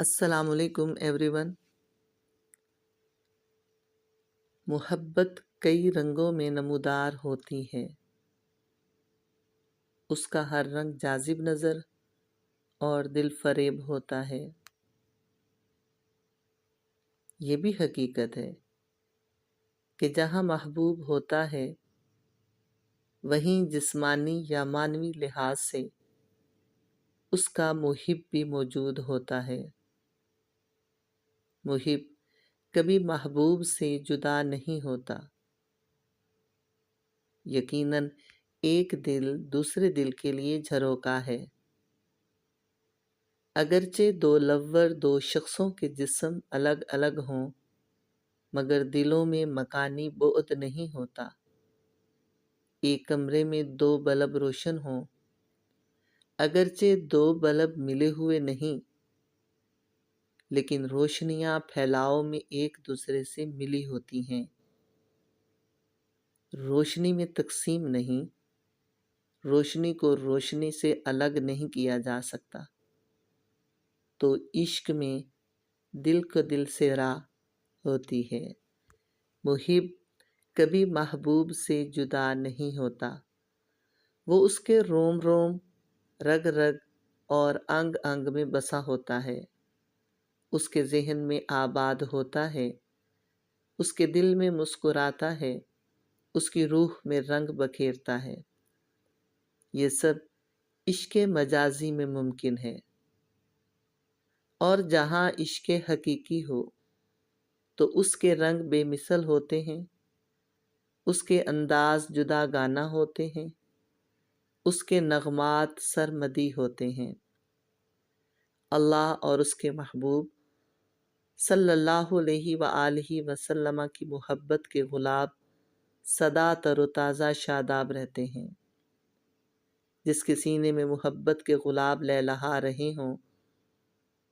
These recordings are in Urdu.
السلام علیکم ایوری ون۔ محبت کئی رنگوں میں نمودار ہوتی ہے، اس کا ہر رنگ جاذب نظر اور دل فریب ہوتا ہے۔ یہ بھی حقیقت ہے کہ جہاں محبوب ہوتا ہے وہیں جسمانی یا معنوی لحاظ سے اس کا محب بھی موجود ہوتا ہے۔ محب کبھی محبوب سے جدا نہیں ہوتا۔ یقیناً ایک دل دوسرے دل کے لیے جھروکا ہے۔ اگرچہ دو لور دو شخصوں کے جسم الگ الگ ہوں مگر دلوں میں مکانی بعد نہیں ہوتا۔ ایک کمرے میں دو بلب روشن ہوں اگرچہ دو بلب ملے ہوئے نہیں لیکن روشنیاں پھیلاؤ میں ایک دوسرے سے ملی ہوتی ہیں۔ روشنی میں تقسیم نہیں، روشنی کو روشنی سے الگ نہیں کیا جا سکتا۔ تو عشق میں دل کو دل سے راہ ہوتی ہے۔ محب کبھی محبوب سے جدا نہیں ہوتا۔ وہ اس کے روم روم، رگ رگ اور انگ انگ میں بسا ہوتا ہے۔ اس کے ذہن میں آباد ہوتا ہے، اس کے دل میں مسکراتا ہے، اس کی روح میں رنگ بکھیرتا ہے۔ یہ سب عشق مجازی میں ممکن ہے۔ اور جہاں عشق حقیقی ہو تو اس کے رنگ بے مثل ہوتے ہیں، اس کے انداز جدا گانا ہوتے ہیں، اس کے نغمات سرمدی ہوتے ہیں۔ اللہ اور اس کے محبوب صلی اللہ علیہ وآلہ وسلم کی محبت کے گلاب سدا تر و تازہ شاداب رہتے ہیں۔ جس کے سینے میں محبت کے گلاب لہلہا رہے ہوں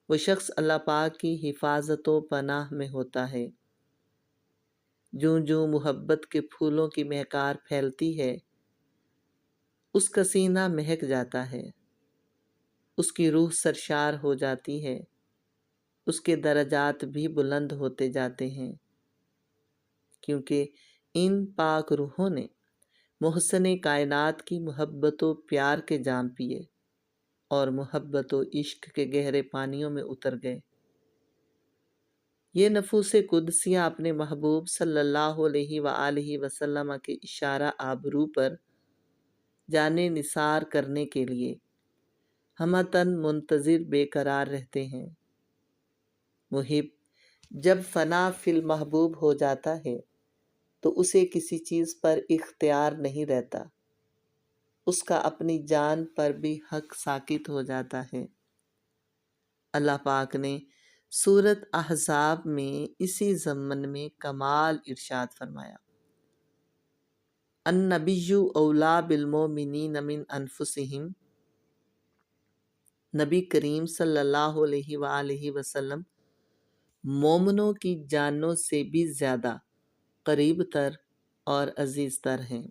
وہ شخص اللہ پاک کی حفاظت و پناہ میں ہوتا ہے۔ جوں جوں محبت کے پھولوں کی مہکار پھیلتی ہے اس کا سینہ مہک جاتا ہے، اس کی روح سرشار ہو جاتی ہے، اس کے درجات بھی بلند ہوتے جاتے ہیں، کیونکہ ان پاک روحوں نے محسن کائنات کی محبت و پیار کے جام پیے اور محبت و عشق کے گہرے پانیوں میں اتر گئے۔ یہ نفوس قدسیاں اپنے محبوب صلی اللہ علیہ وآلہ وسلم کے اشارہ آبرو پر جانے نثار کرنے کے لیے ہمتاً منتظر بے قرار رہتے ہیں۔ محب جب فنا فی المحبوب ہو جاتا ہے تو اسے کسی چیز پر اختیار نہیں رہتا، اس کا اپنی جان پر بھی حق ساقط ہو جاتا ہے۔ اللہ پاک نے سورۃ احزاب میں اسی ضمن میں کمال ارشاد فرمایا، النبی اولیٰ بالمؤمنین من انفسہم۔ نبی کریم صلی اللہ علیہ وآلہ وسلم مومنوں کی جانوں سے بھی زیادہ قریب تر اور عزیز تر ہیں۔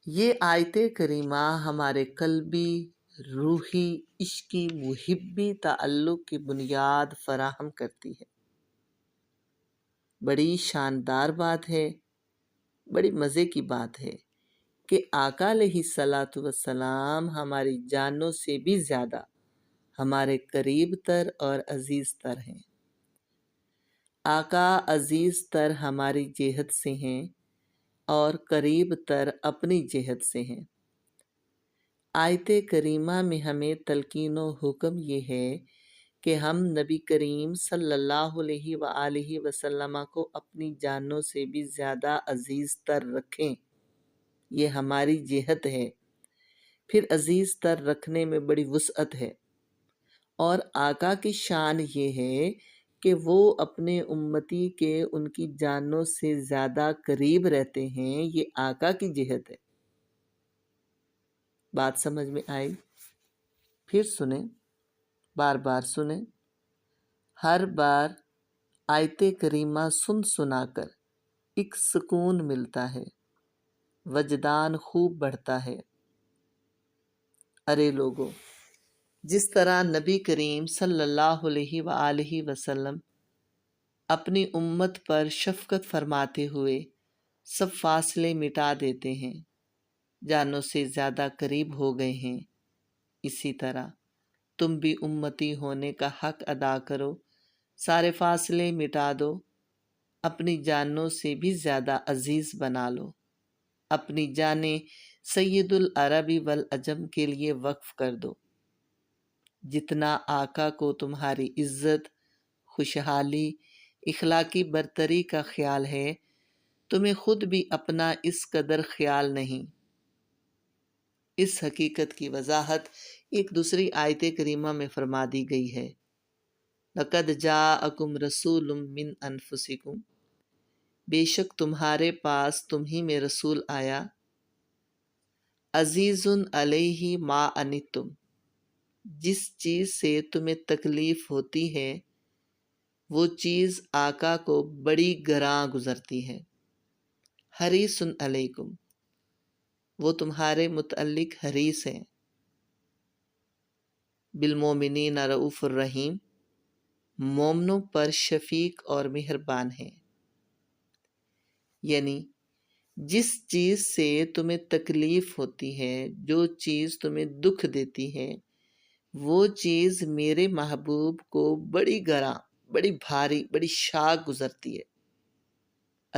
یہ آیت کریمہ ہمارے قلبی، روحی، عشقی، محبی تعلق کی بنیاد فراہم کرتی ہے۔ بڑی شاندار بات ہے، بڑی مزے کی بات ہے کہ آقا علیہ الصلاۃ والسلام ہماری جانوں سے بھی زیادہ ہمارے قریب تر اور عزیز تر ہیں۔ آقا عزیز تر ہماری جہت سے ہیں اور قریب تر اپنی جہت سے ہیں۔ آیت کریمہ میں ہمیں تلقین و حکم یہ ہے کہ ہم نبی کریم صلی اللہ علیہ وآلہ وسلم کو اپنی جانوں سے بھی زیادہ عزیز تر رکھیں۔ یہ ہماری جہت ہے، پھر عزیز تر رکھنے میں بڑی وسعت ہے۔ اور آقا کی شان یہ ہے کہ وہ اپنے امتی کے ان کی جانوں سے زیادہ قریب رہتے ہیں۔ یہ آقا کی جہت ہے۔ بات سمجھ میں آئی؟ پھر سنیں، بار بار سنیں۔ ہر بار آیت کریمہ سن سنا کر ایک سکون ملتا ہے، وجدان خوب بڑھتا ہے۔ ارے لوگو، جس طرح نبی کریم صلی اللہ علیہ وآلہ وسلم اپنی امت پر شفقت فرماتے ہوئے سب فاصلے مٹا دیتے ہیں، جانوں سے زیادہ قریب ہو گئے ہیں، اسی طرح تم بھی امتی ہونے کا حق ادا کرو، سارے فاصلے مٹا دو، اپنی جانوں سے بھی زیادہ عزیز بنا لو، اپنی جانیں سید العربی والعجم کے لیے وقف کر دو۔ جتنا آقا کو تمہاری عزت، خوشحالی، اخلاقی برتری کا خیال ہے، تمہیں خود بھی اپنا اس قدر خیال نہیں۔ اس حقیقت کی وضاحت ایک دوسری آیت کریمہ میں فرما دی گئی ہے، لَقَدْ جَاءَكُمْ رَسُولٌ مِّنْ أَنفُسِكُمْ، بے شک تمہارے پاس تمہیں میں رسول آیا، عزیزٌ علیہ ما عنتم، جس چیز سے تمہیں تکلیف ہوتی ہے وہ چیز آقا کو بڑی گراں گزرتی ہے، حریصٌ علیکم، وہ تمہارے متعلق حریص ہیں، بالمومنین رؤوف الرحیم، مومنوں پر شفیق اور مہربان ہیں۔ یعنی جس چیز سے تمہیں تکلیف ہوتی ہے، جو چیز تمہیں دکھ دیتی ہے، وہ چیز میرے محبوب کو بڑی گراں، بڑی بھاری، بڑی شاق گزرتی ہے۔